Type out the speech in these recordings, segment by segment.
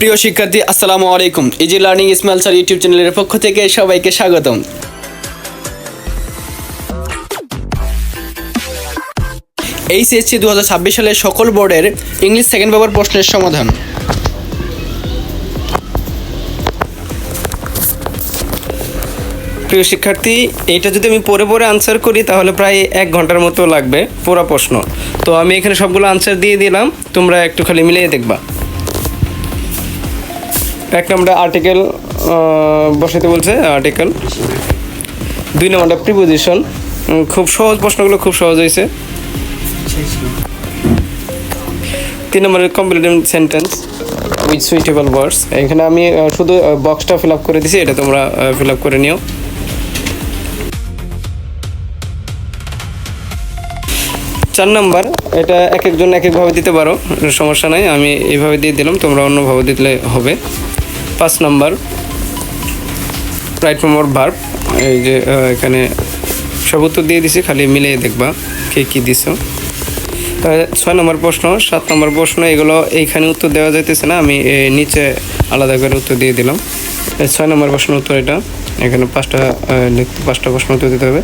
প্রিয় শিক্ষার্থী আসসালামু আলাইকুম। Easy learning Ismail sir YouTube চ্যানেলের পক্ষ থেকে সবাইকে স্বাগতম। এইচএসসি 2026 সালের সকল বোর্ডের ইংলিশ সেকেন্ড পেপার প্রশ্নের সমাধান। প্রিয় শিক্ষার্থী, এইটা যদি আমি পড়ে আনসার করি তাহলে প্রায় 1 ঘন্টার মতো লাগবে পুরো প্রশ্ন। তো আমি এখানে সবগুলো আনসার দিয়ে দিলাম, তোমরা একটু খালি মিলিয়ে দেখবা। 1 নম্বরে আর্টিকেল বসাতে বলছে, আর্টিকেল। 2 নম্বরটা প্রিপোজিশন, খুব সহজ প্রশ্নগুলো, খুব সহজ হয়েছে। 3 নম্বরের complete sentence with suitable words. এখানে আমি শুধু বক্সটা ফিল আপ করে দিছি, এটা তোমরা ফিল আপ করে নিও। 4 নাম্বার, এটা এক একজন এক একভাবে দিতে পারো, সমস্যা নাই, আমি এইভাবে দিয়ে দিলাম, তোমরা অন্যভাবে দিলে হবে। 5 number right form of verb, এই যে এখানে সব উত্তর দিয়ে দিছি, খালি মিলিয়ে দেখবা কে কী দিছো। 6 নম্বর প্রশ্ন, 7 নম্বর প্রশ্ন, এগুলো এইখানে উত্তর দেওয়া যাইতেছে না, আমি নিচে আলাদা করে উত্তর দিয়ে দিলাম। 6 নম্বর প্রশ্ন উত্তর এটা, এখানে 5টা প্রশ্ন উত্তর দিতে হবে।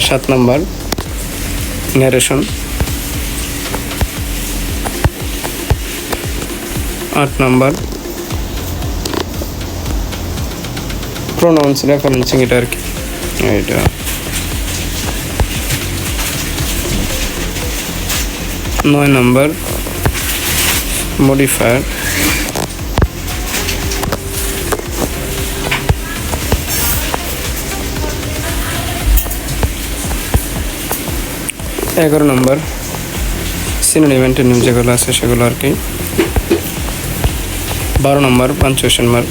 7 নম্বর ন্যারেশন। 8 নম্বর প্রোনাউন্স রেফারেন্সিং, এটা আর কি, এটা। 9 নম্বর মডিফায়ার। 11 নম্বর সিনোনিম অ্যান্টোনিম যেগুলো আছে সেগুলো আর কি। 12 নম্বর পাঞ্চুয়েশন মার্ক।